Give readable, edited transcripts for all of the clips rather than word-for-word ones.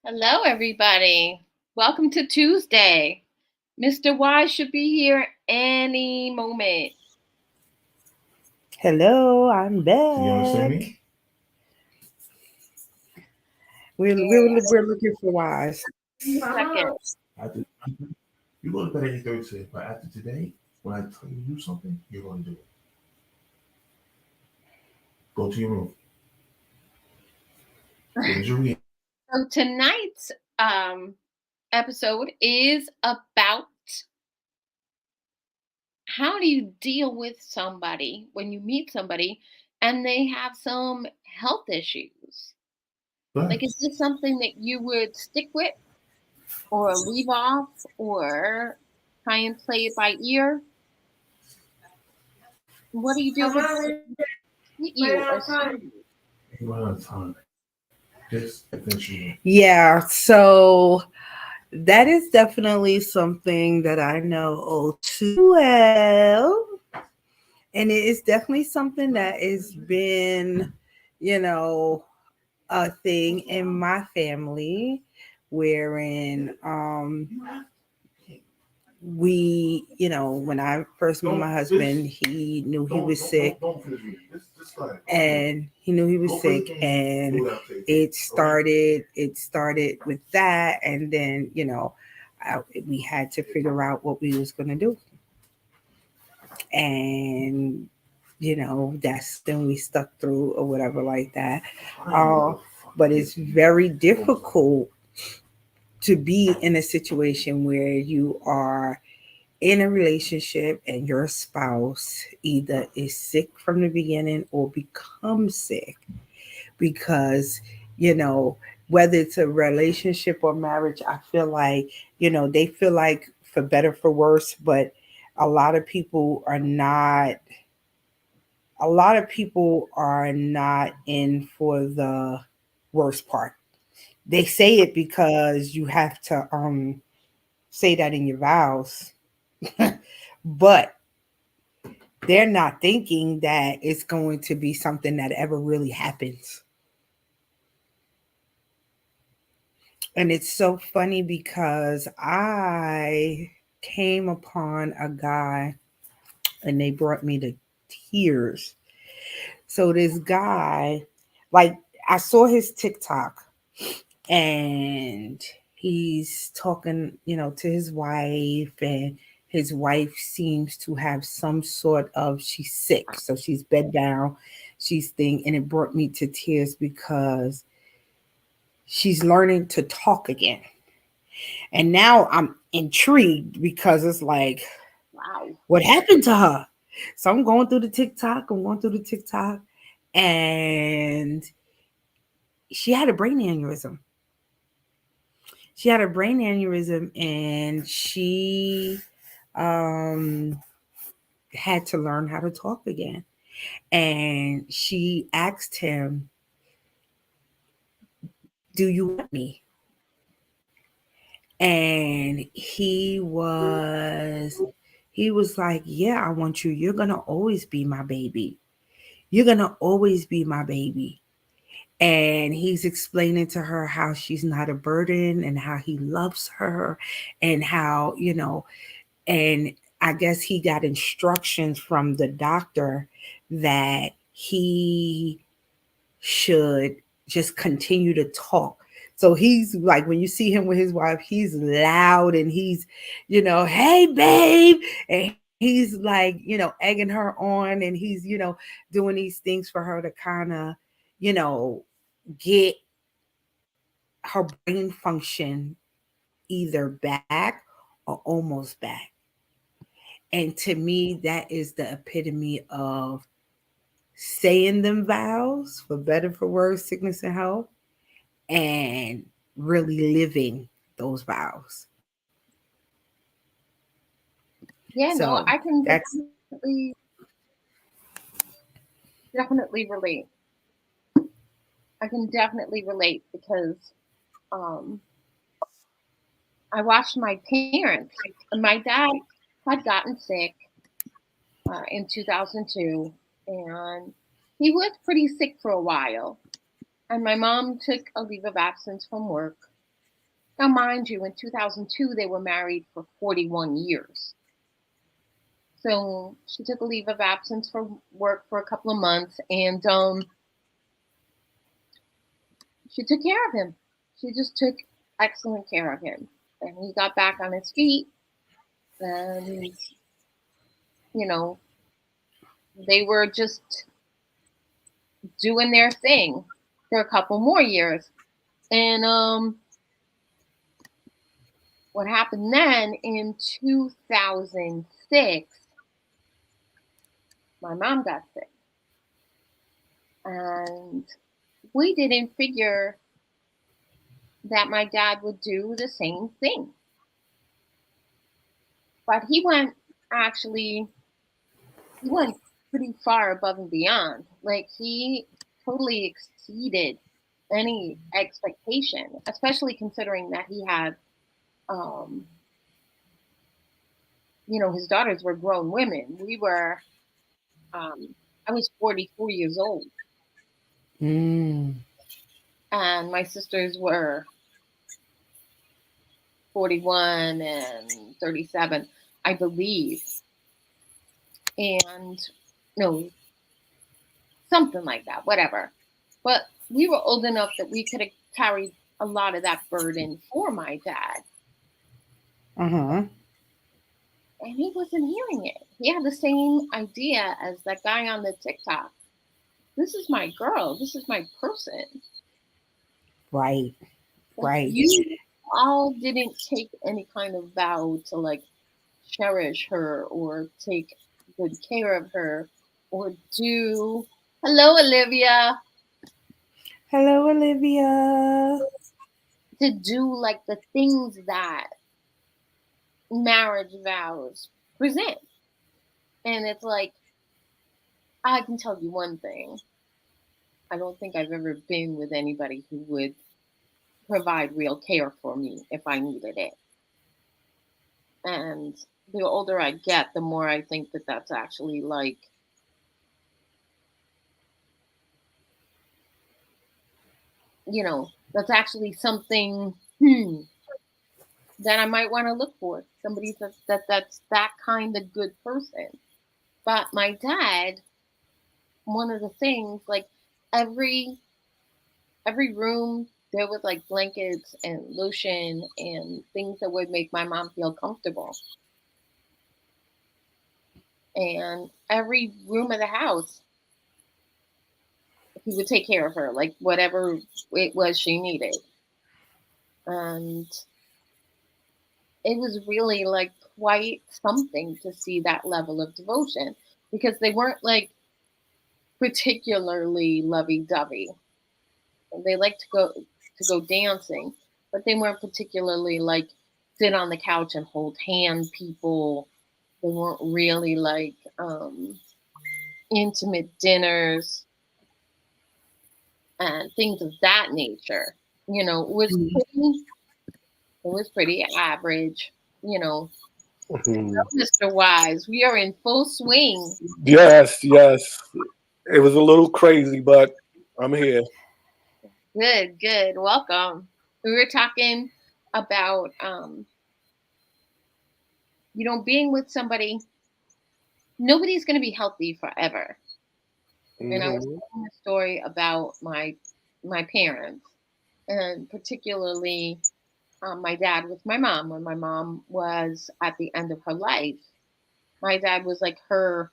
Hello, everybody. Welcome to Tuesday. Mr. Y should be here any moment. Hello, I'm Do you understand back. me? We're looking for wise. Second. After, you go to bed at 8:30 today, but after today, when I tell you to do something, you're going to do it. Go to your room. Raise your hand. So tonight's episode is about how do you deal with somebody when you meet somebody and they have some health issues. Like, is Facts. this something that you would stick with or leave off or try and play it by ear? What do you do if it doesn't hit you or suit you? You run out of time. Just eventually. Yeah, so that is definitely something that I know all too well. And it is definitely something that has been, you know, a thing in my family wherein we, when I first met Don't my finish. husband, he knew he Don't was don't don't sick, don't finish reading. Just go ahead. Go ahead. and he knew he was Go play the sick, game. and Do it after 8:30. it Okay. started with that, and then we had to figure out what we was gonna do, and that's something we stuck through or whatever like that. Fine, Uh, motherfucker. but it's very difficult to be in a situation where you are in a relationship and your spouse either is sick from the beginning or becomes sick because you know whether it's a relationship or marriage, I feel like they feel like for better for worse, but a lot of people are not a lot of people are not in for the worst part. They say it because you have to say that in your vows, but they're not thinking that it's going to be something that ever really happens. And it's so funny because I came upon a guy and they brought me to tears. So this guy, like, I saw his TikTok and he's talking, to his wife, and his wife seems to have some sort of, she's sick, so she's bed bound, she's thing, and it brought me to tears because she's learning to talk again. And now I'm intrigued because it's like, Wow. what happened to her? So I'm going through the TikTok, and she had a brain aneurysm. She had a brain aneurysm, and she um, had to learn how to talk again. And she asked him, "Do you want me?" And he was like, "Yeah, I want you. You're gonna always be my baby. You're gonna always be my baby." And he's explaining to her how she's not a burden and how he loves her, and how, and I guess he got instructions from the doctor that he should just continue to talk. So he's like, when you see him with his wife, he's loud and he's, "Hey, babe." And he's like, egging her on, and he's, doing these things for her to kind of, you know, get her brain function either back or almost back. And to me, that is the epitome of saying them vows for better, for worse, sickness and health, and really living those vows. Yeah, So no, I can that's definitely relate. I can definitely relate because um, I watched my parents. My dad had gotten sick in 2002, and he was pretty sick for a while. And my mom took a leave of absence from work, Now, mind you, in 2002, they were married for 41 years. So she took a leave of absence for work for a couple of months, and she took care of him. She just took excellent care of him. And he got back on his feet, and, you know, they were just doing their thing for a couple more years. And what happened then in 2006, my mom got sick. And we didn't figure that my dad would do the same thing. But he went pretty far above and beyond. Like, he totally exceeded any expectation, especially considering that he had, his daughters were grown women. I was 44 years old, Mm. and my sisters were 41 and 37, I believe. And no, something like that, whatever. But we were old enough that we could have carried a lot of that burden for my dad. Uh-huh. And he wasn't hearing it. He had the same idea as that guy on the TikTok. This is my girl. This is my person. Right. Like, Right. you all didn't take any kind of vow to, like, cherish her or take good care of her or do. Hello, Olivia. Hello, Olivia. To do, like, the things that marriage vows present. And it's like, I can tell you one thing. I don't think I've ever been with anybody who would provide real care for me if I needed it. And the older I get, the more I think that that's actually, like, that's actually something that I might want to look for. Somebody that's that kind of good person. But my dad, one of the things, like, every room there was, like, blankets and lotion and things that would make my mom feel comfortable. And every room of the house, he would take care of her, like, whatever it was she needed. And it was really, like, quite something to see that level of devotion, because they weren't, like, particularly lovey-dovey. They liked to go dancing, but they weren't particularly, like, sit on the couch and hold hand people. They weren't really, like, intimate dinners and things of that nature. It was pretty average. Mhm. Mr. Wise, we are in full swing. Yes, yes. It was a little crazy, but I'm here. Good. Welcome. We were talking about, being with somebody. Nobody's going to be healthy forever. And I was Hmm. telling a story about my parents, and particularly my dad with my mom. When my mom was at the end of her life, my dad was like her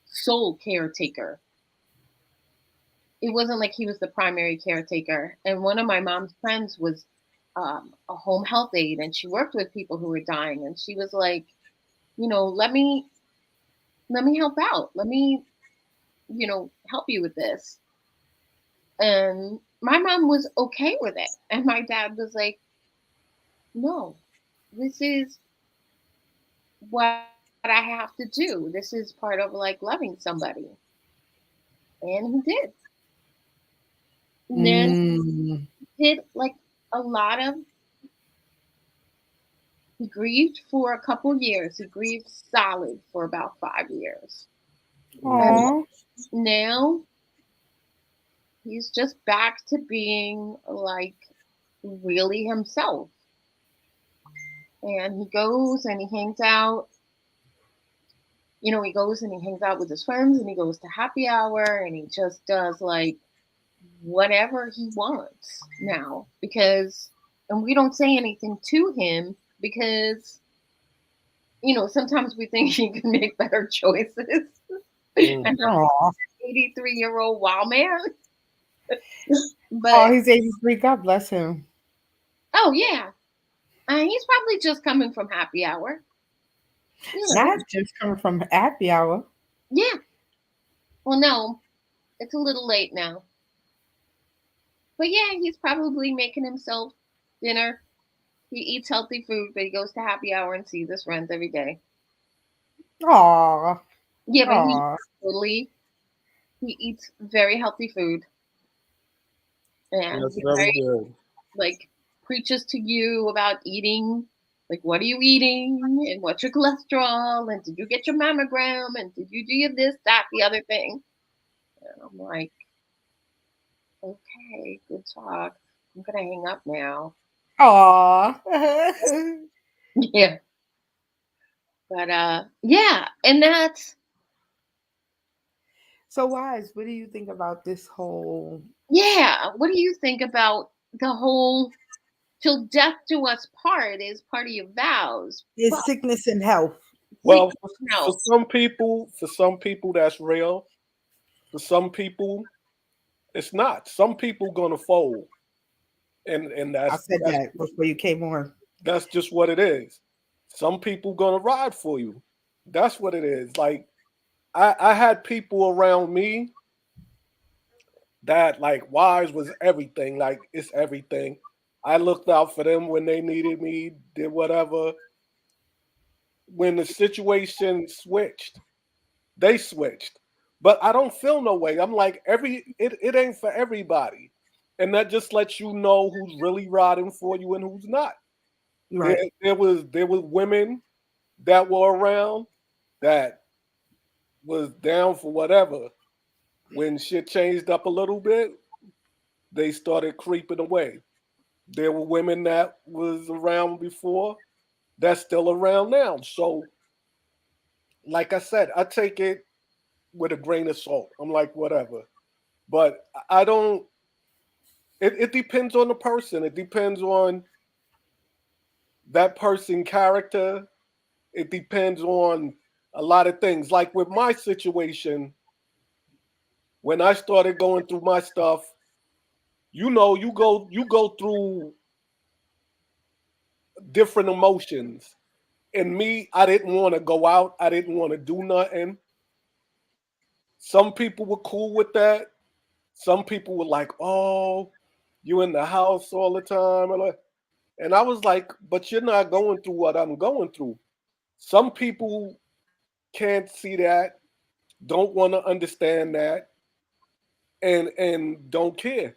sole caretaker. It wasn't like he was the primary caretaker. And one of my mom's friends was a home health aide, and she worked with people who were dying. And she was like, let me help out. Let me, help you with this. And my mom was okay with it. And my dad was like, no, this is what I have to do. This is part of, like, loving somebody. And he did. And then Mm. he did, like, a lot of, he grieved for a couple years. He grieved solid for about 5 years. And Aw. now he's just back to being, like, really himself. And he goes and he hangs out. He goes and he hangs out with his friends and he goes to happy hour and he just does like whatever he wants now and we don't say anything to him because, sometimes we think he can make better choices. And Oh, 83-year-old wild man. oh, But, he's 83. God bless him. oh, yeah. He's probably just coming from happy hour. Not just coming from happy hour. Yeah. Well, no, it's a little late now. But yeah, he's probably making himself dinner. He eats healthy food, but he goes to happy hour and sees his friends every day. Aw. Yeah, but Aw. he eats very healthy food. And That's he very good. like preaches to you about eating. Like, what are you eating? And what's your cholesterol? And did you get your mammogram? And did you do your this, that, the other thing? And I'm like, okay, good talk. I'm gonna hang up now. Aw. Yeah. But yeah, and that's So, Wise, what do you think about this whole? yeah. What do you think about the whole till death do us part is part of your vows? It's sickness and health. Well, No. for some people that's real. For some people, it's not. Some people gonna fold, and I said that before you came on. that's just what it is. Some people gonna ride for you. That's what it is. Like I had people around me that like Wise was everything. Like it's everything. I looked out for them when they needed me, did whatever. When the situation switched, they switched. But I don't feel no way. I'm like it ain't for everybody. And that just lets you know who's really riding for you and who's not. Right. There was women that were around that was down for whatever. When shit changed up a little bit, they started creeping away. There were women that was around before that's still around now. So, like I said, I take it with a grain of salt. I'm like, whatever. But I don't, it depends on the person. It depends on that person' character. It depends on a lot of things. Like with my situation, when I started going through my stuff, you go through different emotions. And me, I didn't want to go out. I didn't want to do nothing. Some people were cool with that. Some people were like, "Oh, you in the house all the time." And I was like, "But you're not going through what I'm going through." Some people can't see that, don't want to understand that, and don't care.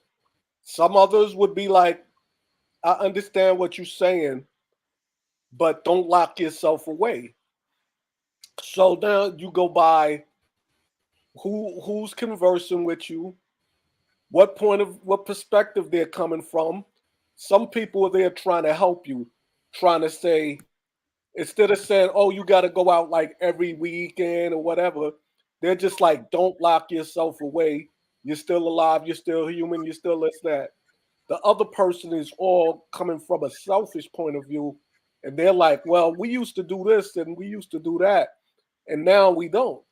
Some others would be like, "I understand what you're saying, but don't lock yourself away." So now you go by who's conversing with you, what perspective they're coming from. Some people are there trying to help you, trying to say, instead of saying, "Oh, you got to go out like every weekend or whatever," they're just like, "Don't lock yourself away. You're still alive. You're still human. You're still this that." The other person is all coming from a selfish point of view, and they're like, "Well, we used to do this and we used to do that, and now we don't."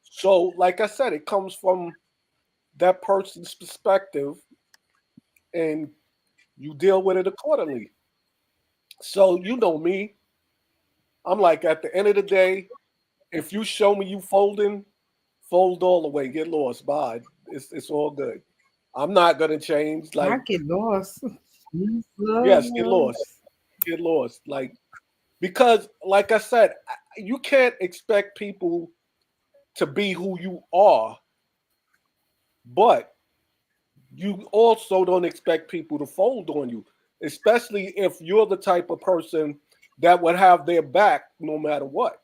So, like I said, it comes from that person's perspective, and you deal with it accordingly. So, you know me, I'm like, at the end of the day, if you show me you folding, fold all the way, get lost, bye. It's all good. I'm not gonna change. I Like, get lost. yes, get lost, get lost. Like, because, like I said, you can't expect people to be who you are, but you also don't expect people to fold on you, especially if you're the type of person that would have their back no matter what.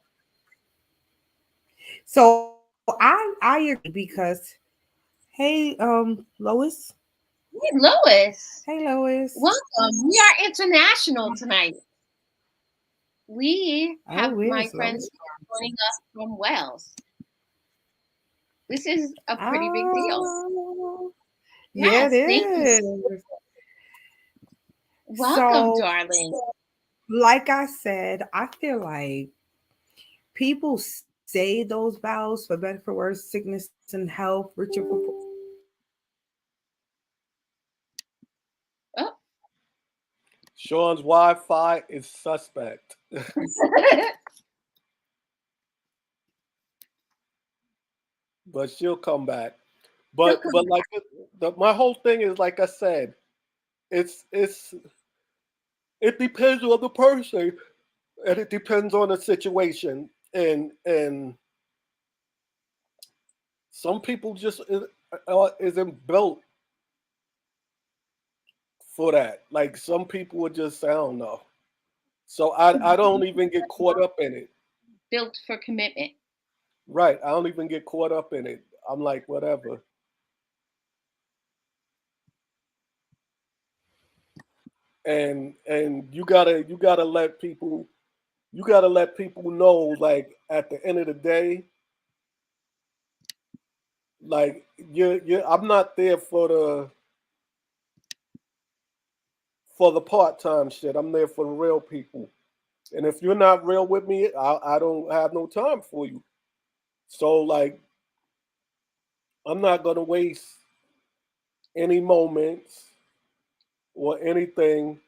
So I agree because hey, Lois, Hey, Lois. Hey, Lois. Welcome. We are international tonight. We have my friends joining us from Wales. This is a pretty big deal. Yeah, Yes, it thank you. is. Welcome, So, darling. like I said, I feel like people say those vows for better, for worse, sickness and health, richer. Oh. Sean's Wi-Fi is suspect. But she'll come back. But like my whole thing is, like I said, it depends on the person, and it depends on the situation, and some people just isn't built for that. Like some people would just say, I don't know. So I don't even get caught up in it. Built for commitment. Right. I don't even get caught up in it. I'm like, whatever. And you gotta let people know, like, at the end of the day, like you I'm not there for the part-time shit. I'm there for the real people. And if you're not real with me, I don't have no time for you. So, like, I'm not gonna waste any moments or anything,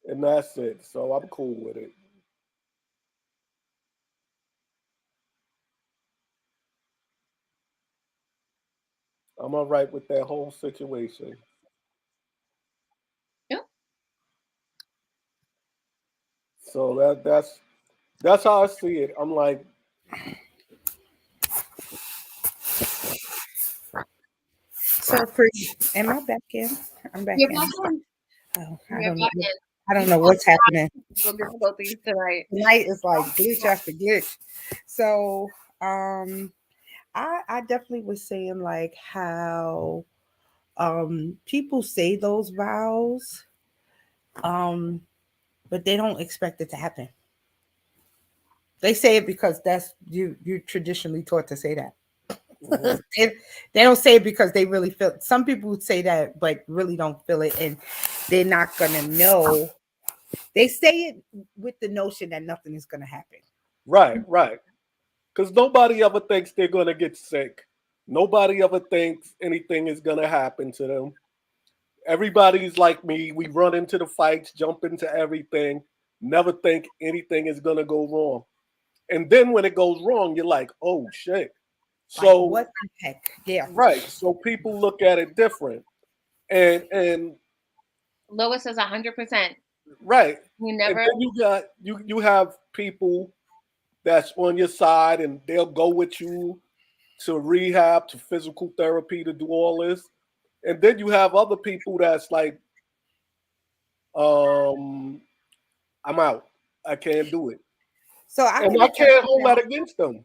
and that's it. So I'm cool with it. I'm all right with that whole situation. Yep. So that's how I see it. I'm like, So for am I back in? I'm back You're in. back in. Oh, You're back in. I don't know what's happening. Difficulties tonight. Tonight is like glitch after glitch. So I definitely was saying like how people say those vows, but they don't expect it to happen. They say it because that's you're traditionally taught to say that. mhm. they don't say it because they really feel. Some people would say that but really don't feel it, and they're not gonna know. They say it with the notion that nothing is gonna happen. Right, right. Because nobody ever thinks they're gonna get sick. Nobody ever thinks anything is gonna happen to them. Everybody's like me. We run into the fights, jump into everything, never think anything is gonna go wrong. And then when it goes wrong, you're like, oh shit. Like So what the heck? Yeah. right. So people look at it different. And Lois says 100%. right. You And never. then you have people that's on your side, and they'll go with you to rehab, to physical therapy, to do all this. And then you have other people that's like, um, I'm out. I can't do it. So I And can I attest can't to hold that. that against them.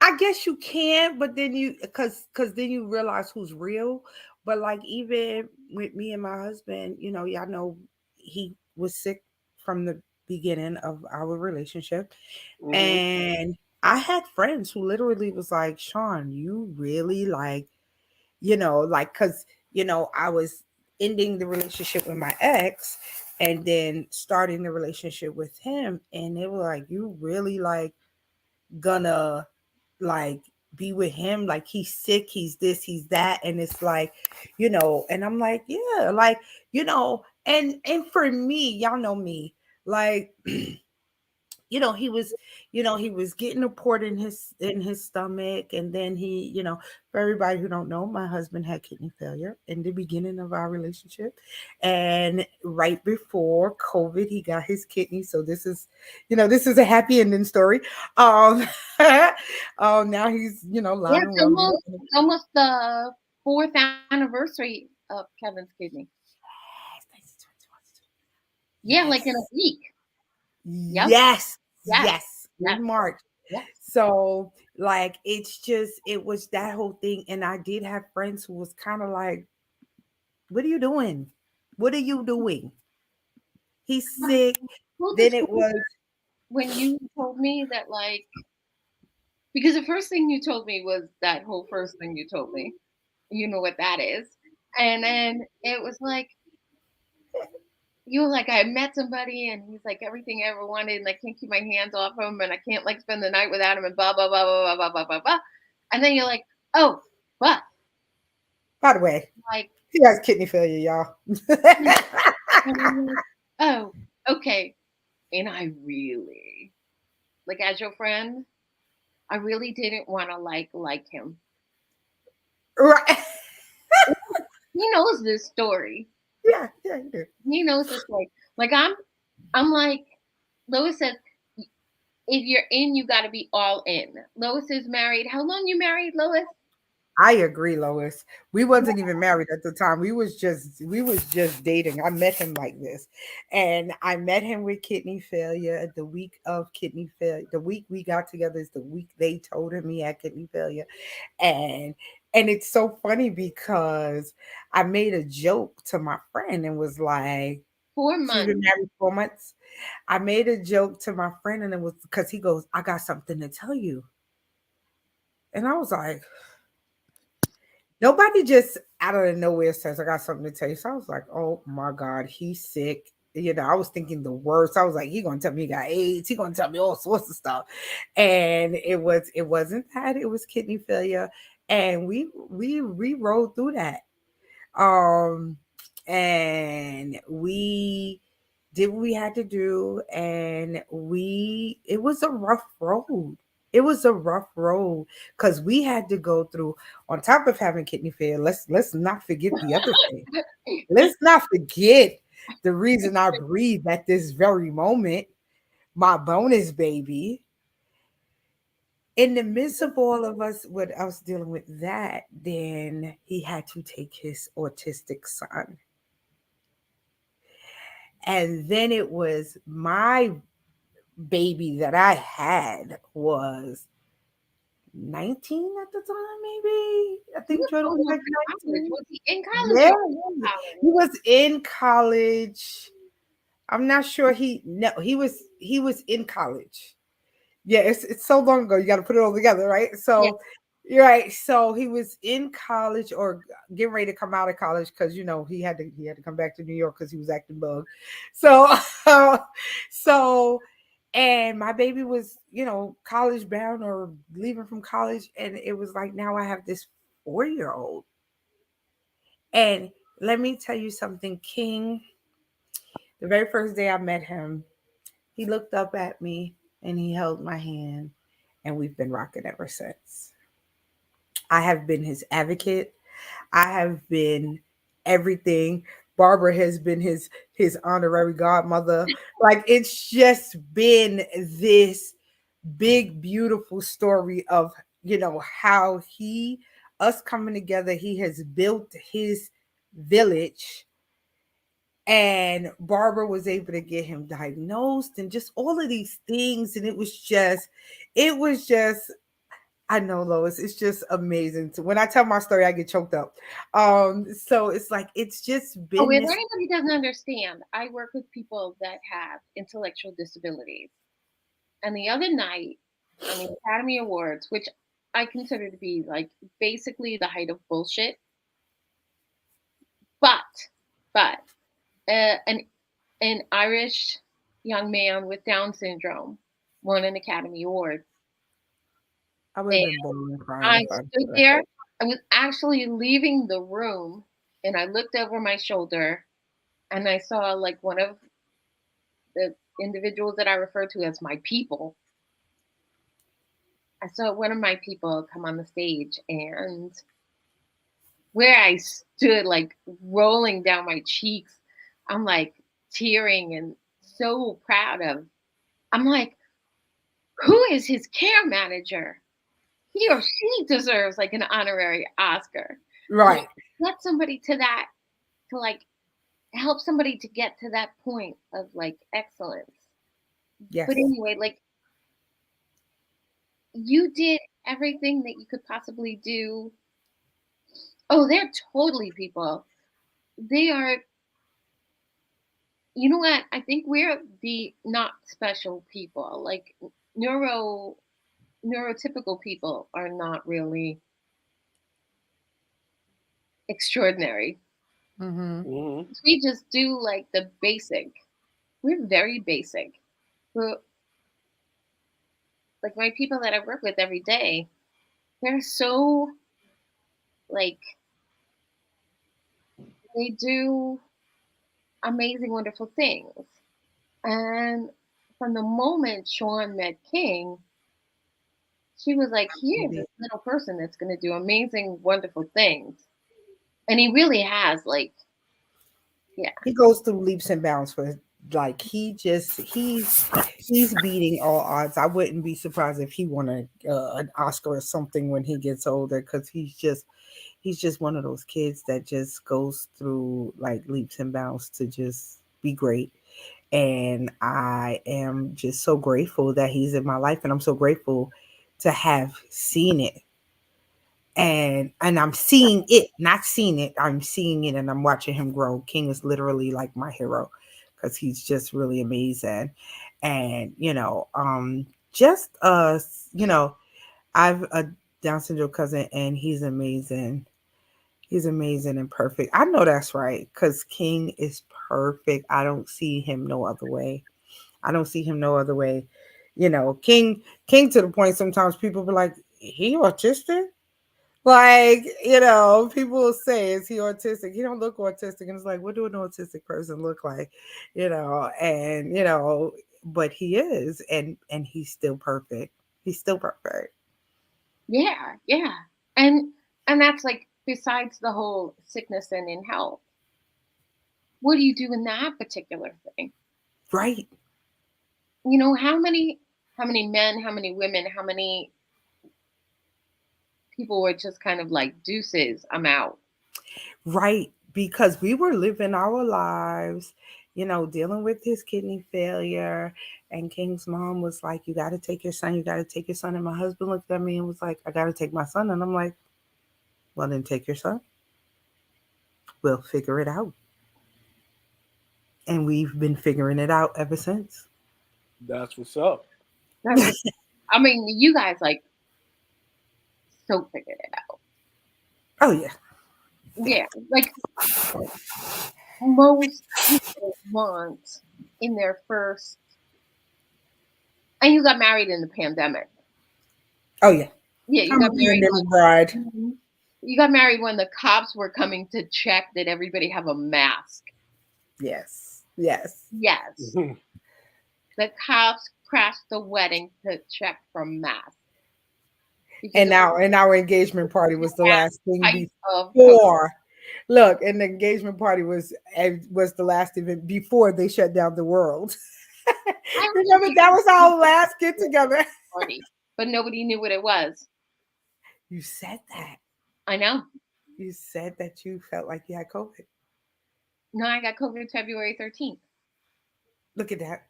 I guess you can, but then you because then you realize who's real. But like even with me and my husband, y'all know he was sick from the beginning of our relationship. Hmm. And I had friends who literally was like, Sean, you really like, like, because, I was ending the relationship with my ex and then starting the relationship with him. And they were like, you really like gonna like be with him? Like he's sick, he's this, he's that. And it's like, and I'm like, yeah, like, and for me, y'all know me, like, he was getting a port in his stomach, and then for everybody who don't know, my husband had kidney failure in the beginning of our relationship, and right before COVID he got his kidney. So this is a happy ending story. um Now he's Yeah, live and it's well. almost the 4th anniversary of Kevin's kidney. Yeah, like in a week. Yep. Yes. Yes. In March. Yeah. So like it was that whole thing. And I did have friends who was kind of like, what are you doing? What are you doing? He's sick. Full Then it was disclosure, when you told me that, like, because the first thing you told me was that whole first thing you told me. You know what that is. And then it was like, you were like, I met somebody and he's like everything I ever wanted, and I can't keep my hands off him, and I can't like spend the night without him, and blah blah blah blah blah blah blah blah. And then you're like, oh, but by the way, like, he has kidney failure, y'all. and I'm like, oh, okay. And I really, like, as your friend, I really didn't want to like him. Right. He knows this story. Yeah, you do. He knows this story. Like I'm like, Lois says, if you're in, you got to be all in. Lois is married. How long you married, Lois? I agree, Lois. We wasn't even married at the time. We was just dating. I met him like this. And I met him with kidney failure the week of kidney failure. The week we got together is the week they told him he had kidney failure. And it's so funny because I made a joke to my friend and was like, 4 she's months. been married 4 months. I made a joke to my friend and it was because he goes, I got something to tell you. And I was like, nobody just out of nowhere says, I got something to tell you. So I was like, oh my God, he's sick. You know, I was thinking the worst. I was like, he gonna tell me he got AIDS. He gonna tell me all sorts of stuff. And it wasn't that, it was kidney failure. And we rolled through that. Um and we did what we had to do, and it was a rough road. It was a rough road because we had to go through, on top of having kidney failure. Let's not forget the other thing. Let's not forget the reason I breathe at this very moment, my bonus baby. In the midst of all of us, what I was dealing with that, then he had to take his autistic son. And then it was my baby that I had was 19 at the time, maybe. I He think was Jordan was almost like in college. 19. Was he in college Yeah, or out of yeah. college? He was in college. I'm not sure he was in college. Yeah, it's so long ago. You got to put it all together, right? Yeah. So you're right. So he was in college or getting ready to come out of college because he had to come back to New York because he was acting bug. So so and my baby was college bound or leaving from college, and it was like now I have this 4-year old, and let me tell you something, King. The very first day I met him, he looked up at me and he held my hand, and we've been rocking ever since. I have been his advocate. I have been everything. Barbara has been his honorary godmother. Like it's just been this big beautiful story of how us coming together. He has built his village, and Barbara was able to get him diagnosed and just all of these things. And it was just, I know, Lois, it's just amazing. When I tell my story, I get choked up. So it's like, it's just Oh, been if this. anybody doesn't understand, I work with people that have intellectual disabilities. And the other night on the Academy Awards, which I consider to be like basically the height of bullshit, but an Irish young man with Down syndrome won an Academy Award. I would have And been born and crying I if I stood there. I was actually leaving the room, and I looked over my shoulder, and I saw like one of the individuals that I refer to as my people. I saw one of my people come on the stage, and where I stood, like rolling down my cheeks, I'm like tearing and so proud of. I'm like, who is his care manager? He or she deserves like an honorary Oscar. Right. Get somebody to that, to like help somebody to get to that point of like excellence. Yes. But anyway, like you did everything that you could possibly do. Oh, they're totally people. They are, you know what? I think we're the not special people. Like neuro neurotypical people are not really extraordinary. Mm-hmm. Mhm. We just do like the basic. We're very basic. We're, like my people that I work with every day, they're so like they do amazing, wonderful things. And from the moment Sean met King, she was like, here's this little person that's going to do amazing, wonderful things. And he really has, like, yeah. He goes through leaps and bounds for like he's beating all odds. I wouldn't be surprised if he won an Oscar or something when he gets older, because he's just one of those kids that just goes through like leaps and bounds to just be great. And I am just so grateful that he's in my life, and I'm so grateful to have seen it. And I'm seeing it, not seeing it. I'm seeing it, and I'm watching him grow. King is literally like my hero because he's just really amazing. And just I've a Down syndrome cousin, and he's amazing. He's amazing and perfect. I know that's right, because King is perfect. I don't see him no other way. I don't see him no other way. King to the point sometimes people be like, he autistic? Like, people will say, is he autistic? He don't look autistic. And it's like, what do an autistic person look like? But he is, and he's still perfect. He's still perfect. Yeah, yeah. And and that's like besides the whole sickness and in health. What do you do in that particular thing? Right. You know, how many men, how many women, how many people were just kind of like deuces, I'm out. Right. Because we were living our lives, dealing with his kidney failure. And King's mom was like, you got to take your son. You got to take your son. And my husband looked at me and was like, I got to take my son. And I'm like, well, then take your son. We'll figure it out. And we've been figuring it out ever since. That's what's up. That's I mean, you guys like so figured it out. Oh, yeah. Yeah, like most people want in their first, and you got married in the pandemic. Oh, yeah. Yeah, you I'm got a married. pandemic bride. You got married when the cops were coming to check that everybody have a mask. Yes. Yes. Yes, Mhm. the cops crashed the wedding to check for masks. And our engagement party was the last thing Height of COVID. before. Look, and the engagement party was the last event before they shut down the world. Remember, that was our last get together. Party, but nobody knew what it was. You said that. I know. You said that you felt like you had COVID. No, I got COVID February 13th. Look at that.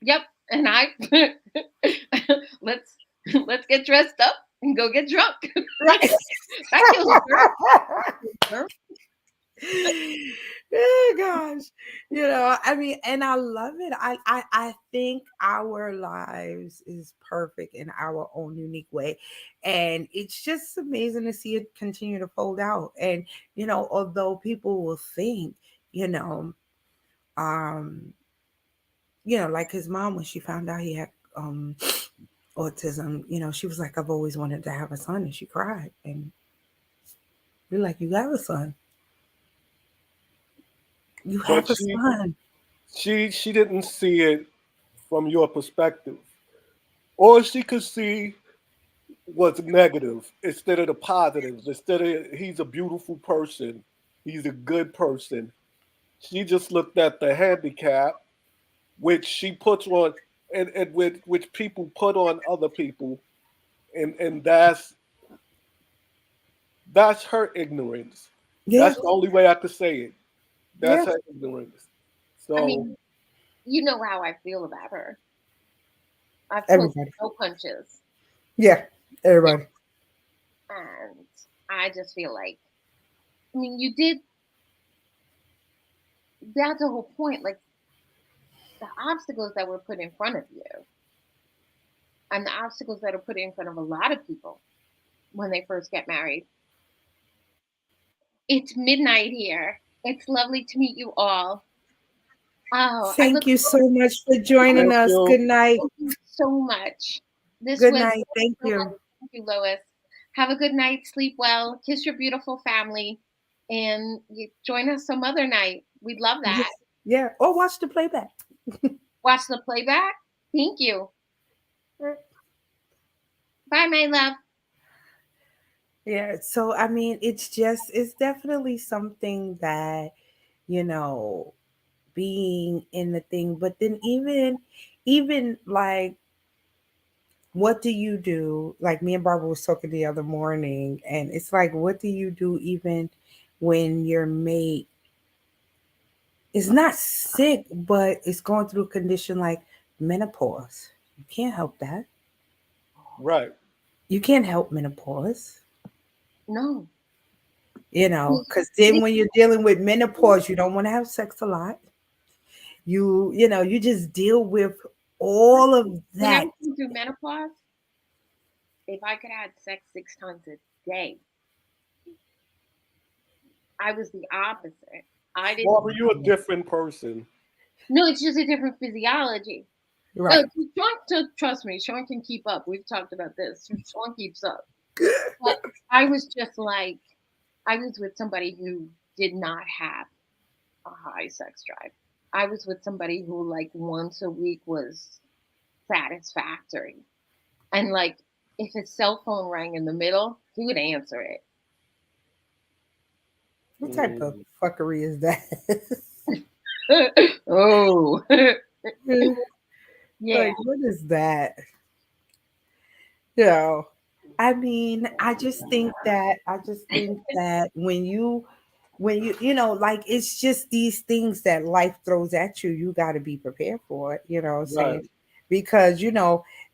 Yep, and I let's let's get dressed up and go get drunk. Right. That kills her. Oh gosh. I mean, and I love it. I think our lives is perfect in our own unique way. And it's just amazing to see it continue to fold out. And although people will think, um, like his mom, when she found out he had autism, she was like, I've always wanted to have a son, and she cried. And we're like, you got a son. You have But a son. she didn't see it from your perspective. All she could see was negative instead of the positives. Instead of he's a beautiful person, he's a good person. She just looked at the handicap, which she puts on, and which people put on other people, and that's her ignorance. Yeah. That's the only way I could say it. That's Yeah. her ignorance. I So mean, you know how I feel about her. I've pulled Everybody. no punches. Yeah, everybody. And I just feel like, I mean, you did, that's the whole point. Like, the obstacles that were put in front of you and the obstacles that are put in front of a lot of people when they first get married. It's midnight here. It's lovely to meet you all. Oh, I Thank look you so much for joining Thank us. you. Good night. forward to you so much. This Good was night. Thank so you. wonderful. Thank you, Lois. Have a good night. Sleep well. Kiss your beautiful family. And you join us some other night. We'd love that. Yeah. Or watch the playback. Watch the playback. Thank you. Bye, my love. Yeah. So I mean, it's definitely something that, you know, being in the thing, but then even like, what do you do? Like me and Barbara was talking the other morning, and it's like, what do you do even when your mate is not sick, but is going through a condition like menopause? You can't help that. Right. You can't help menopause, No. because then when you're dealing with menopause, you don't want to have sex a lot. You just deal with all of When I that. was going through menopause, if I could have sex 6 times a day, I was the opposite. I didn't. Barbara, you a different person. No, it's just a different physiology. Right. Trust me, Sean can keep up. We've talked about this. Sean keeps up. But I was just like, I was with somebody who did not have a high sex drive. I was with somebody who, like, once a week was satisfactory. And, like, if his cell phone rang in the middle, he would answer it. What type of fuckery is that? Oh. Yeah. Like, what is that? I mean, I just think that when you like, it's just these things that life throws at you, you got to be prepared for it, you know what I'm Right. saying? Because,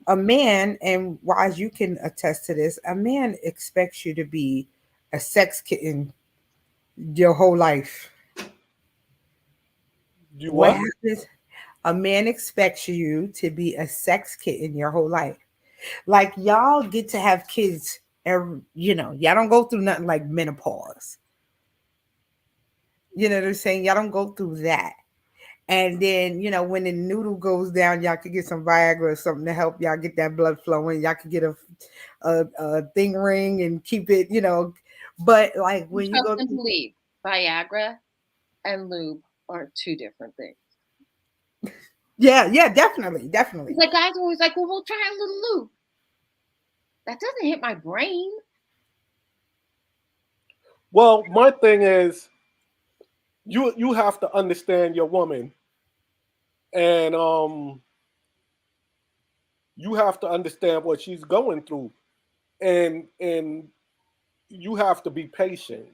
a man, and Wise, you can attest to this, a man expects you to be a sex kitten your whole life. You What what? happens? A man expects you to be a sex kitten your whole life. Like, y'all get to have kids y'all don't go through nothing like menopause. You know what I'm saying? Y'all don't go through that. And then, when the noodle goes down, y'all could get some Viagra or something to help y'all get that blood flowing. Y'all could get a thing ring and keep it, But like when you go Trust and through, believe Viagra and lube are two different things. yeah, definitely. It's like guys are always like, well, we'll try a little lube. That doesn't hit my brain. Well, my thing is, you have to understand your woman, and you have to understand what she's going through, and you have to be patient.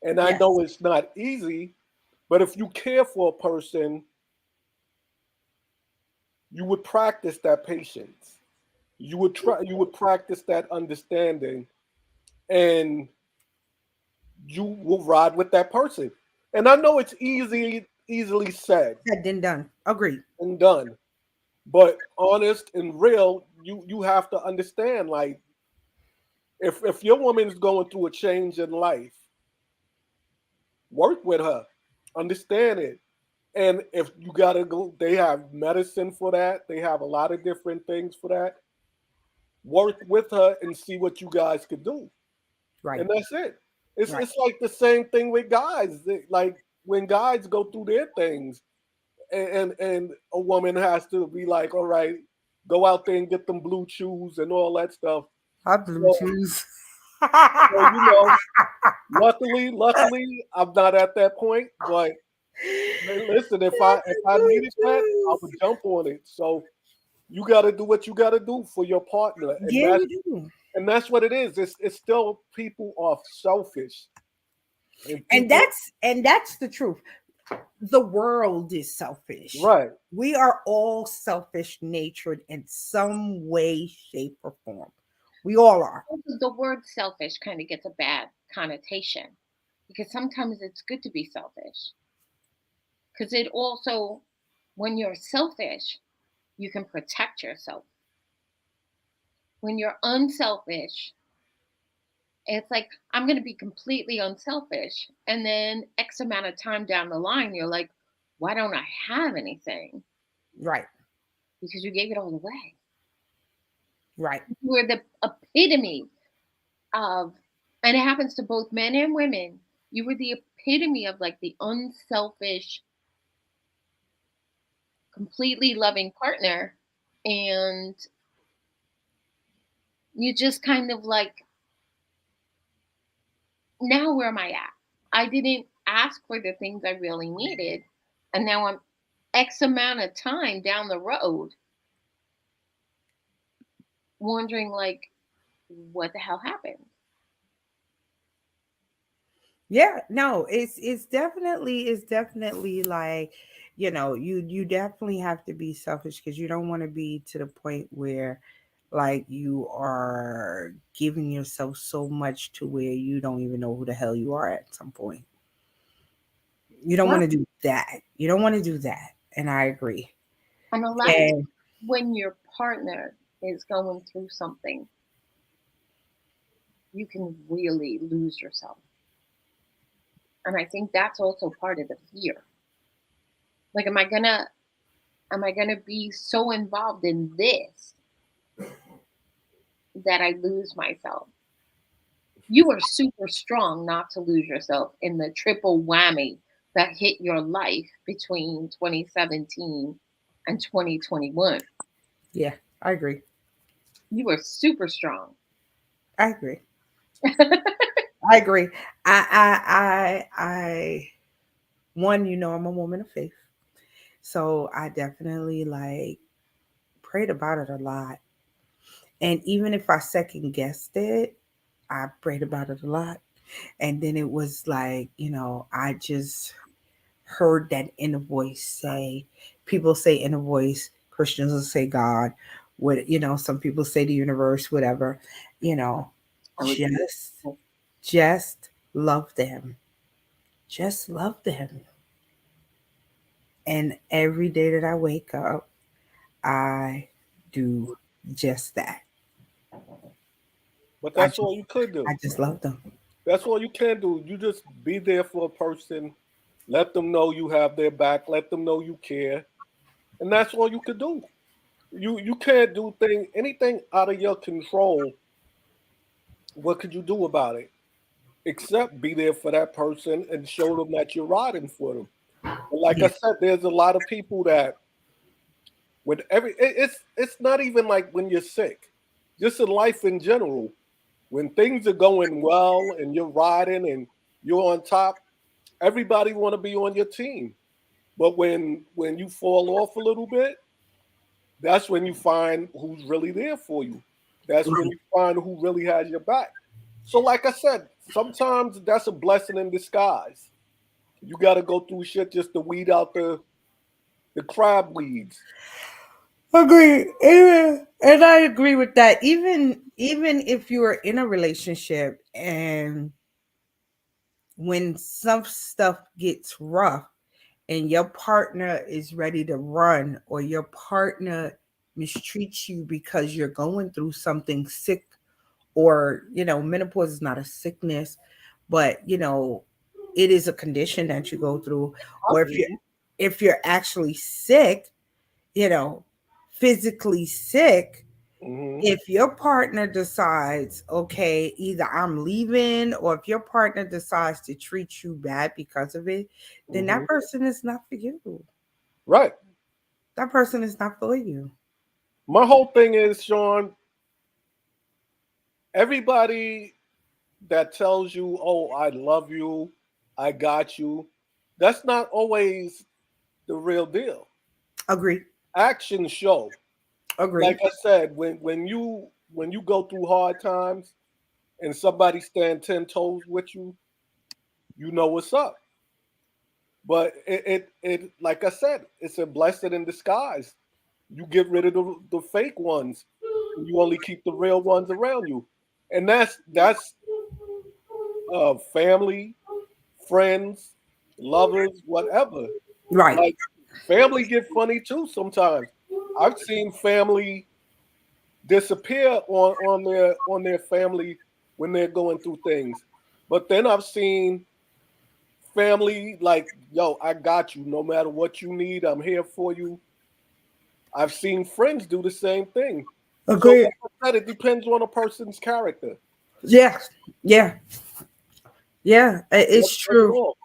And I Yes. know it's not easy, but if you care for a person, you would practice that patience. You would practice that understanding, and you will ride with that person. And I know it's easily said Said then done. Agreed. and done, but honest and real, you have to understand, like, if your woman is going through a change in life, work with her, understand it. And if you gotta go, they have medicine for that. They have a lot of different things for that. Work with her and see what you guys could do, Right. and that's it. It's Right. it's like the same thing with guys. Like when guys go through their things, and a woman has to be like, all right, go out there and get them blue chews and all that stuff. I blue So, chews. so luckily, I'm not at that point. But listen, if I needed that, I would jump on it. So you got to do what you got to do for your partner, Yeah, you do. and that's what it is. It's still people are selfish, and And people that's the truth. The world is selfish. right. We are all selfish natured in some way, shape, or form. We all are. The word selfish kind of gets a bad connotation because sometimes it's good to be selfish. Because it also, when you're selfish, you can protect yourself. When you're unselfish, it's like, I'm going to be completely unselfish. And then X amount of time down the line, you're like, why don't I have anything? Right. Because you gave it all away. Right. You were the epitome of, and it happens to both men and women, you were the epitome of like the unselfish, completely loving partner. And you just kind of like, now where am I at? I didn't ask for the things I really needed. And now I'm X amount of time down the road wondering like, what the hell happened? Yeah, no, it's definitely like, you definitely have to be selfish because you don't want to be to the point where like you are giving yourself so much to where you don't even know who the hell you are at some point. You don't want to do that. You don't want to do that. And I agree. And a lot of And when your partner is going through something, you can really lose yourself. And I think that's also part of the fear. Like, am I gonna be so involved in this that I lose myself? You are super strong not to lose yourself in the triple whammy that hit your life between 2017 and 2021. yeah, I agree. You were super strong. I agree. I agree. I one, I'm a woman of faith. So I definitely like prayed about it a lot. And even if I second guessed it, I prayed about it a lot. And then it was like, I just heard that inner voice say, people say inner voice, Christians will say God, what, some people say the universe, whatever, you know, just, just love them. Just love them. And every day that I wake up, I do just that. But I that's just, all you could do. I just love them. That's all you can do. You just be there for a person, let them know you have their back, let them know you care, and that's all you could do. You can't do anything out of your control. What could you do about it? Except be there for that person and show them that you're riding for them. And like I Yeah. said, there's a lot of people that with it's not even like when you're sick, just in life in general. When things are going well and you're riding and you're on top, everybody want to be on your team. But when you fall off a little bit, that's when you find who's really there for you. That's when you find who really has your back. So, like I said, sometimes that's a blessing in disguise. You got to go through shit just to weed out the crab weeds. Agree. And I agree with that. Even if you are in a relationship and when some stuff gets rough and your partner is ready to run or your partner mistreats you because you're going through something sick or menopause is not a sickness, but it is a condition that you go through, or if you're actually sick, you know physically sick, Mm-hmm. if your partner decides, okay, either I'm leaving, or if your partner decides to treat you bad because of it, then Mm-hmm. that person is not for you. Right. That person is not for you. My whole thing is, Sean, everybody that tells you, oh, I love you, I got you, that's not always the real deal. Agree. Actions show. Agree. Like I said, when you go through hard times and somebody stand 10 toes with you, you know what's up. But it like I said, it's a blessing in disguise. You get rid of the fake ones You only keep the real ones around you, and that's family, friends, lovers, whatever. Right. Like family get funny too sometimes. I've seen family disappear on their family when they're going through things. But then I've seen family like, yo, I got you. No matter what you need, I'm here for you. I've seen friends do the same thing. So Agreed. like I said, it depends on a person's character. Yeah. Yeah. Yeah. It's That's true. all.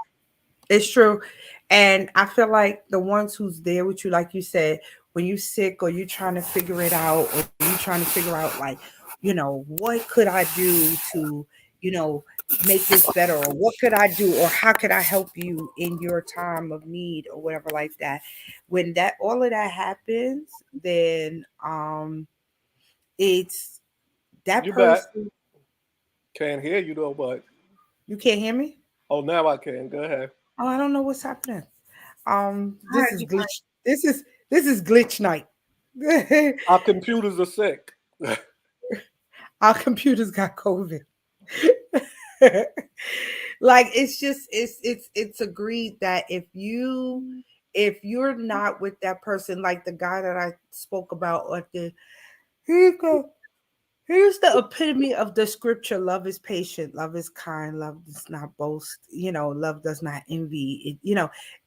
It's true. And I feel like the ones who's there with you, like you said, when you're sick or you're trying to figure it out, or you're trying to figure out, like, what could I do to, you know, make this better? Or what could I do? Or how could I help you in your time of need or whatever like that? When that all of that happens, then it's that You bet. person. Can't hear you though, but You can't hear me? oh, now I can. Go ahead. Oh, I don't know what's happening. I This heard is you glitch. This is glitch night. Our computers are sick. Our computers got COVID. Like, it's agreed that if you're not with that person, like the guy that I spoke about, or here you go. Here's the epitome of the scripture: love is patient, love is kind, love does not boast, love does not envy,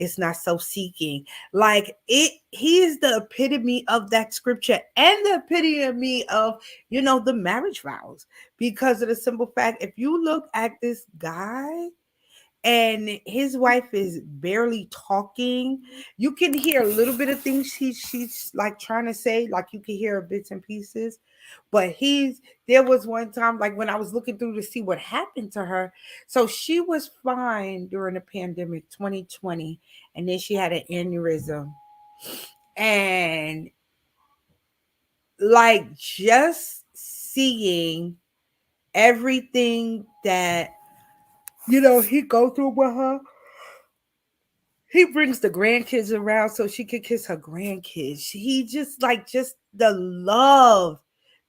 it's not self-seeking. Like, he is the epitome of that scripture, and the epitome of, the marriage vows, because of the simple fact, if you look at this guy and his wife is barely talking, you can hear a little bit of things she's like trying to say, like you can hear bits and pieces. But there was one time, like when I was looking through to see what happened to her. So she was fine during the pandemic 2020, and then she had an aneurysm. And like, just seeing everything that he go through with her. He brings the grandkids around so she could kiss her grandkids. He just the love.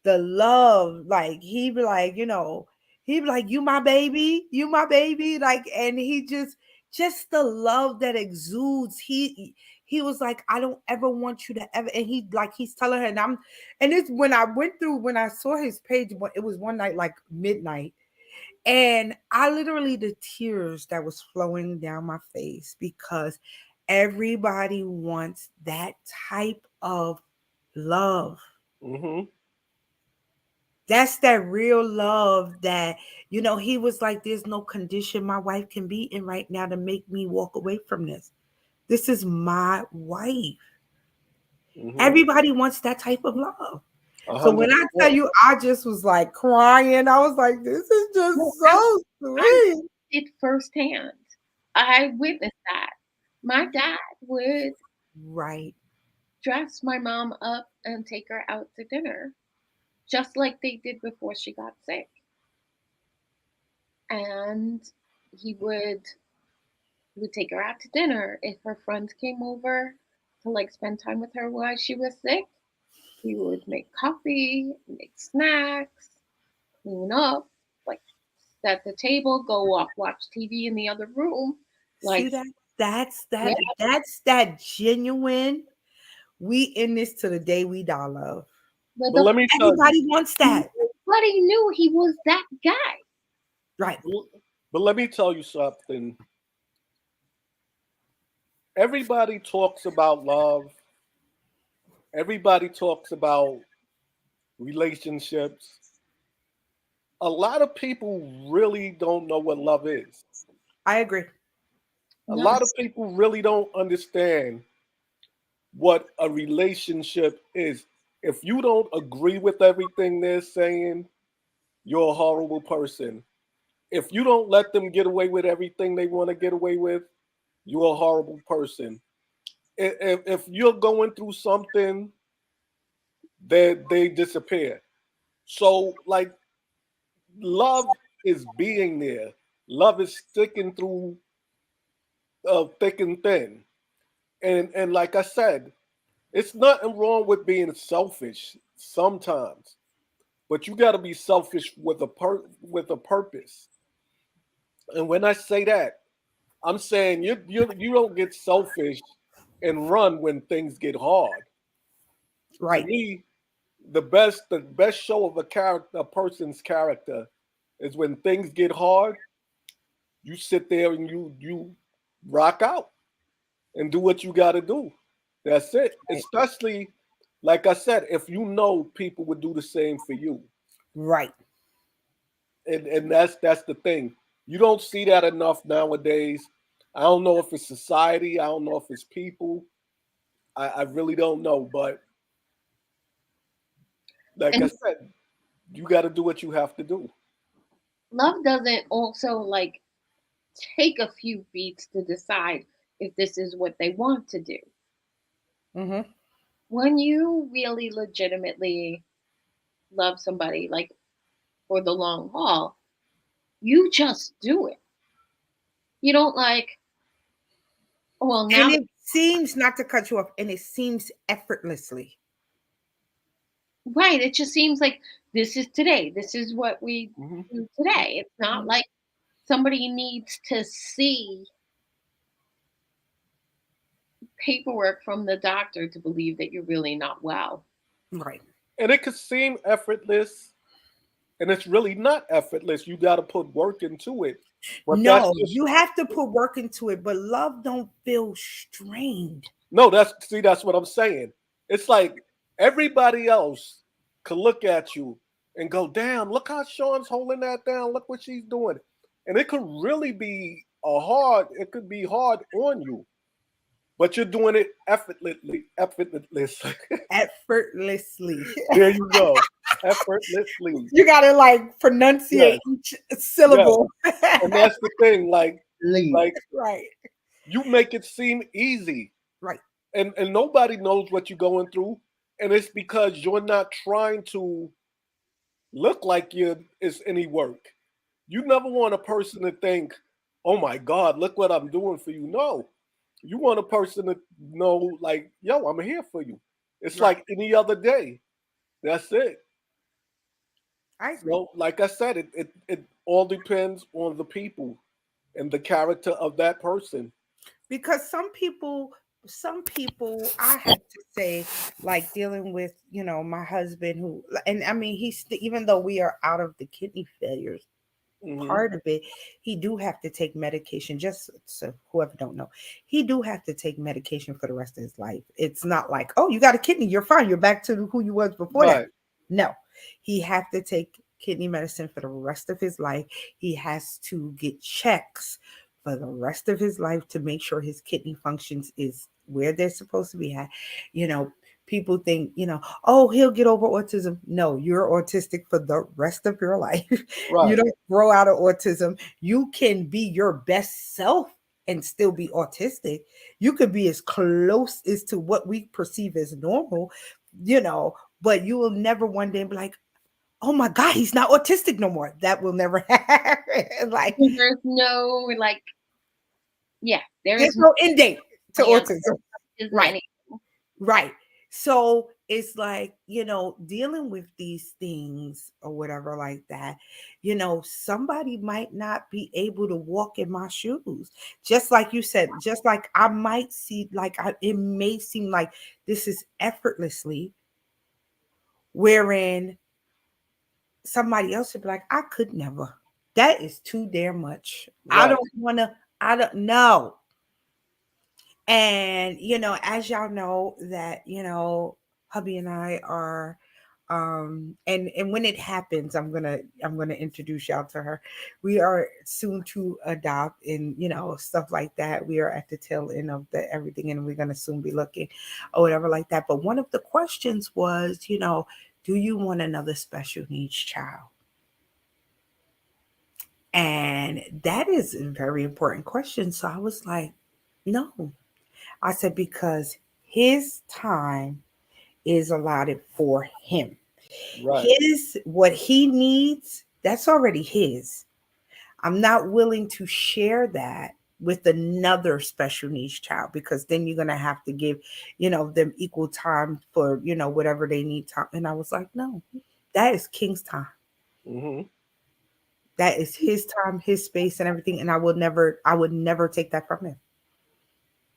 Like, he'd be like, you my baby. Like, and he just the love that exudes. He was like, I don't ever want you to ever. And he's telling her, and it's when I saw his page, it was one night, like midnight. And I literally, the tears that was flowing down my face, because everybody wants that type of love. Mm-hmm. That's that real love that, he was like, there's no condition my wife can be in right now to make me walk away from this. This is my wife. Mm-hmm. Everybody wants that type of love. So 100%. when I tell you, I just was like crying. I was like, this is just so I sweet. did firsthand. I witnessed that. My dad would Right. dress my mom up and take her out to dinner, just like they did before she got sick. And he would take her out to dinner. If her friends came over to like spend time with her while she was sick, he would make coffee, make snacks, clean up, like set the table, go off, watch TV in the other room. See Like, that? That's yeah, that genuine. We in this to the day we die love. but But let me tell you, Everybody wants that. nobody knew he was that guy. Right. but let me tell you something. Everybody talks about love. Everybody talks about relationships. A lot of people really don't know what love is. I agree. A No, lot of people really don't understand what a relationship is. If you don't agree with everything they're saying, you're a horrible person. If you don't let them get away with everything they want to get away with, you're a horrible person. If you're going through something, they disappear. So, like, love is being there. Love is sticking through thick and thin. And like I said, it's nothing wrong with being selfish sometimes. but you got to be selfish with a purpose. And when I say that, I'm saying you don't get selfish and run when things get hard. To Right. me, the best show of a person's character is when things get hard, you sit there and you rock out and do what you got to do. That's it. Right. Especially, like I said, if you know people would do the same for you, Right. and that's the thing. You don't see that enough nowadays. I don't know if it's society. I don't know if it's people. I really don't know. But like I And said, you got to do what you have to do. love doesn't also like take a few beats to decide if this is what they want to do. Mm-hmm. When you really legitimately love somebody, like for the long haul, you just do it. You don't like, well, now And that, it seems, not to cut you off, and it seems effortlessly. right, it just seems like this is today. This is what we Mhm. do today. It's not like somebody needs to see paperwork from the doctor to believe that you're really not well. Right. And it could seem effortless, and it's really not effortless. You got to put work into it. But that's No, just you have to put work into it, but love don't feel strained. no. That's what I'm saying. It's like everybody else could look at you and go, "Damn, look how Sean's holding that down. Look what she's doing," and it could really be a hard. It could be hard on you, but you're doing it effortlessly. Effortlessly. Effortlessly. There you go. Effortlessly. You gotta like pronunciate Yes. each syllable. And that's the thing. Like Right. you make it seem easy. Right. And nobody knows what you're going through. And it's because you're not trying to look like it's any work. You never want a person to think, oh my God, look what I'm doing for you. No. You want a person to know, like, yo, I'm here for you. It's Right. like any other day. That's it. I agree. So, like I said, it all depends on the people and the character of that person. Because some people I have to say, like dealing with, my husband, who, and I mean, even though we are out of the kidney failures Hmm. part of it, he do have to take medication. Just so whoever don't know, he do have to take medication for the rest of his life. It's not like, oh, you got a kidney, you're fine, you're back to who you was before that. Right. No, he have to take kidney medicine for the rest of his life. He has to get checks for the rest of his life to make sure his kidney functions is where they're supposed to be at. You know, people think, oh, he'll get over autism. No, you're autistic for the rest of your life. You Right. don't grow out of autism. You can be your best self and still be autistic. You could be as close as to what we perceive as normal, but you will never one day be like, oh my God, he's not autistic no more. That will never happen. Like, There's no like, yeah, there there's is no end date to no autism. isn't Right. any. Right. So it's like, dealing with these things or whatever like that, somebody might not be able to walk in my shoes. Just like you said, just like I might see, like it may seem like this is effortlessly, wherein somebody else would be like, I could never. That is too damn much. I Right. don't want to, I don't know. And as y'all know that, hubby and I are and when it happens, I'm gonna introduce y'all to her. We are soon to adopt, and stuff like that. We are at the tail end of the everything, and we're gonna soon be looking or whatever like that. But one of the questions was, do you want another special needs child? And that is a very important question. So I was like, no. I said, because his time is allotted for him. Right. What he needs, that's already his. I'm not willing to share that with another special needs child, because then you're going to have to give, them equal time for, whatever they need time. And I was like, no, That is King's time. Hmm. That is his time, his space, and everything. And I would never take that from him.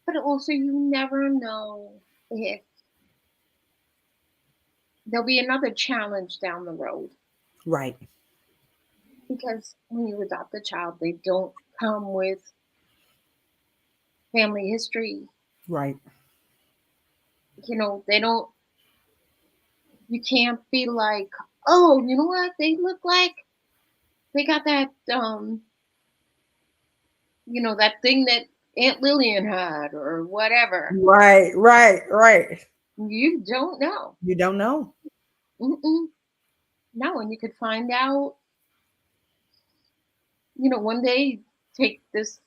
But also, you never know if there'll be another challenge down the road. Right. Because when you adopt a child, they don't come with family history. Right. They don't, you can't be like, oh, you know what? They look like they got that, that thing that Aunt Lillian had or whatever. Right. Right. Right. You don't know. You don't know. Mm-mm. No, and you could find out, one day take this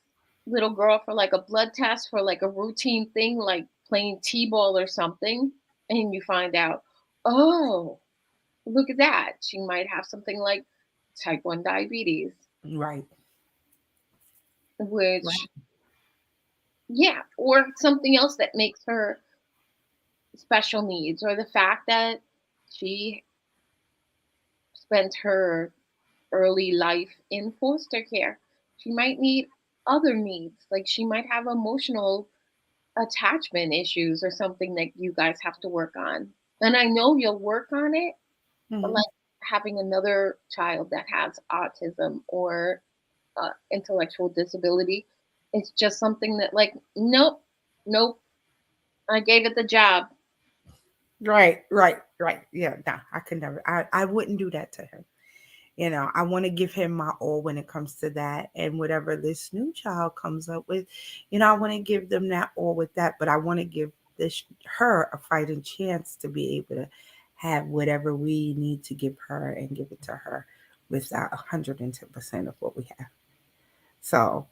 little girl for like a blood test for like a routine thing, like playing T-ball or something, and you find out, oh, look at that. She might have something like type 1 diabetes, Right. which, Right. yeah, or something else that makes her special needs, or the fact that she spent her early life in foster care. She might need other needs, like she might have emotional attachment issues or something that you guys have to work on. And I know you'll work on it, but Mhm. like having another child that has autism or intellectual disability, it's just something that, like, nope, nope, I gave it the job. Right. Right. Right. Yeah. Nah, I could never. I wouldn't do that to him. I want to give him my all when it comes to that. And whatever this new child comes up with, I want to give them that all with that. But I want to give her a fighting chance to be able to have whatever we need to give her and give it to her without 110% of what we have. So,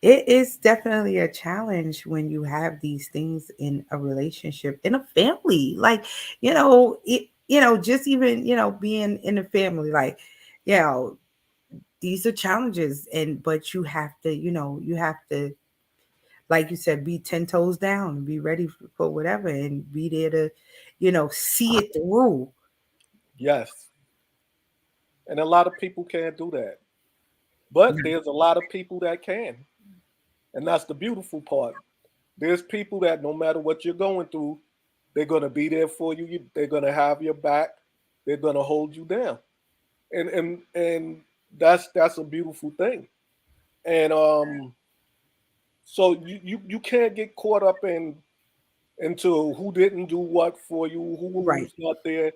it is definitely a challenge when you have these things in a relationship, in a family. Like, just even, being in a family, like, you know, these are challenges. But you have to, like you said, be 10 toes down, be ready for whatever, and be there to, see it through. Yes. And a lot of people can't do that. But there's a lot of people that can. And that's the beautiful part. There's people that no matter what you're going through, they're gonna be there for you. They're gonna have your back. They're gonna hold you down. And that's a beautiful thing. And so you can't get caught up into who didn't do what for you, Right, who's not there.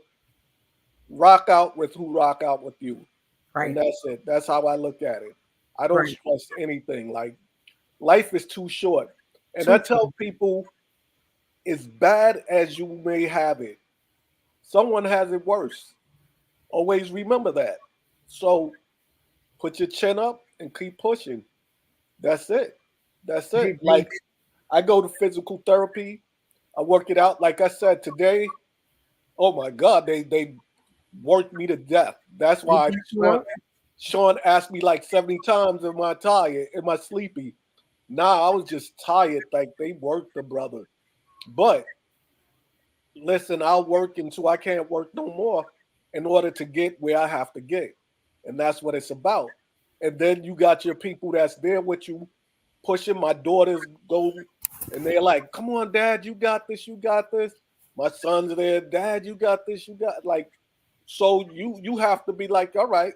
Rock out with who rock out with you. And right, that's it. That's how I look at it. I don't right. stress anything. Like life is too short. And I Too tell people, as bad as you may have it, someone has it worse. Always remember that. So put your chin up and keep pushing. That's it. That's it. true. Like I go to physical therapy. I work it out. Like I said today, oh my God, they worked me to death. That's They why beat you up. Sean asked me like 70 times, am I tired? Am I sleepy? Nah, I was just tired. Like they worked the brother. But listen, I'll work until I can't work no more in order to get where I have to get. And that's what it's about. And then you got your people that's there with you, pushing. My daughters go and they're like, come on, dad, you got this, you got this. My son's there, dad, you got this, you got like so you have to be like, all right,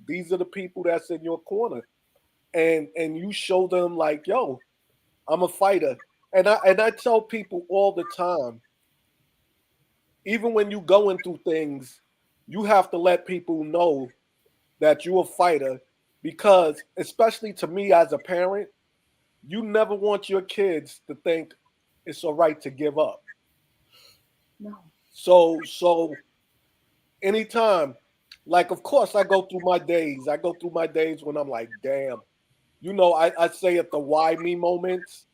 these are the people that's in your corner. And you show them like, yo, I'm a fighter. And I tell people all the time, even when you going through things, you have to let people know that you're a fighter because, especially to me as a parent, you never want your kids to think it's all right to give up. No. So anytime, like of course I go through my days. I go through my days when I'm like, damn, I say it the why me moments,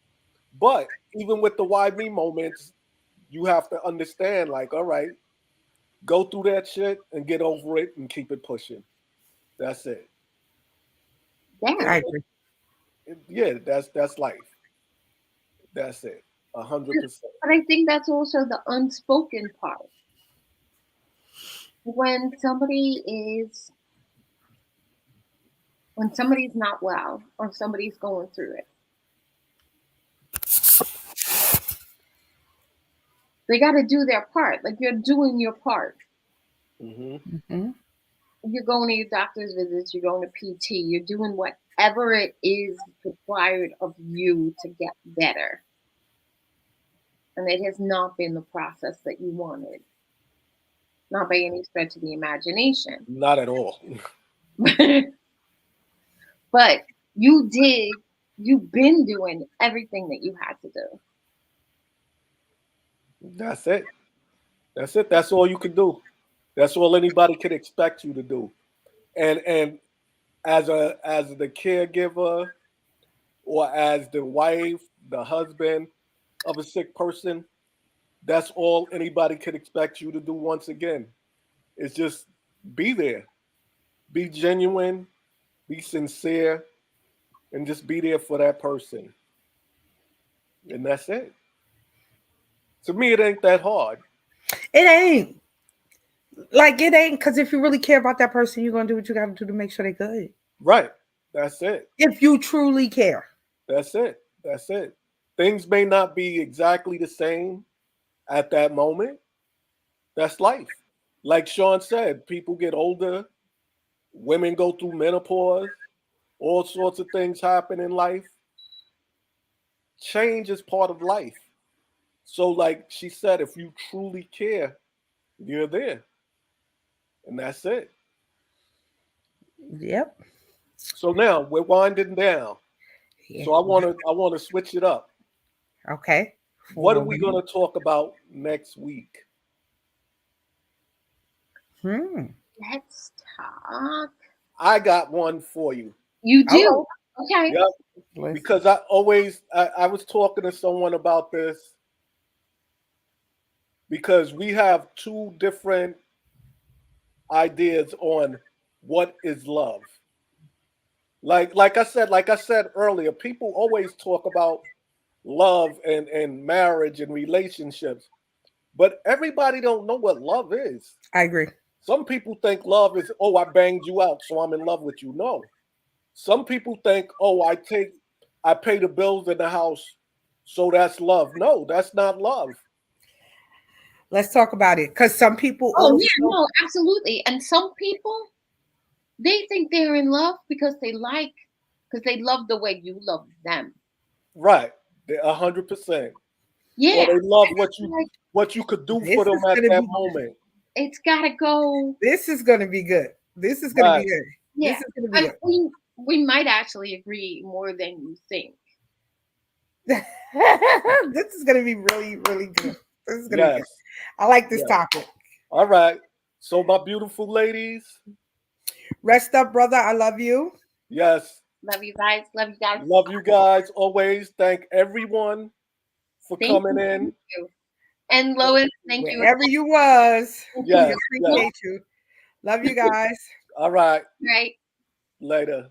but even with the why me moments, you have to understand, like, all right, go through that shit and get over it and keep it pushing. That's it. Yeah. I And agree. yeah, that's life. That's it. 100%. But I think that's also the unspoken part. when somebody's not well or somebody's going through it, they got to do their part. Like, you're doing your part. Mm-hmm. You're going to your doctor's visits, you're going to PT, you're doing whatever it is required of you to get better. And it has not been the process that you wanted. Not by any stretch of the imagination. Not at all. But you've been doing everything that you had to do. That's it. That's it. That's all you can do. That's all anybody can expect you to do. And as the caregiver or as the wife, the husband of a sick person, that's all anybody can expect you to do once again. Is just be there. Be genuine, be sincere, and just be there for that person. And that's it. To me, it ain't that hard. It ain't. Like, it ain't, because if you really care about that person, you're going to do what you got to do to make sure they're good. Right. That's it. If you truly care. That's it. That's it. Things may not be exactly the same at that moment. That's life. Like Sean said, people get older, women go through menopause, all sorts of things happen in life. Change is part of life. So, like she said, if you truly care, you're there. And that's it. Yep. So now we're winding down. Yeah. So I want to switch it up. Okay. What are we going to talk about next week? Let's talk. I got one for you. You do? Okay. Yep. Because I was talking to someone about this because we have two different ideas on what is love. Like I said earlier, people always talk about love and marriage and relationships, but everybody don't know what love is. I agree. Some people think love is, oh, I banged you out, so I'm in love with you. No. Some people think, oh, I pay the bills in the house, so that's love. No, that's not love. Let's talk about it. Because some people no, absolutely. And some people, they think they're in love because they love the way you love them. Right. 100%. Yeah. Or they love what you could do for them at that moment. It's gotta go. This is gonna be good. This is gonna be good. Yeah. This is gonna be good. We might actually agree more than you think. This is gonna be really, really good. This is gonna be good. I like this topic. All right. So my beautiful ladies. Rest up, brother. I love you. Yes. Love you guys. Love you guys. Love you guys always. Thank everyone for coming in. And Lois, thank you. Wherever you was. Yes. We appreciate you. Love you guys. All right. Right. Later.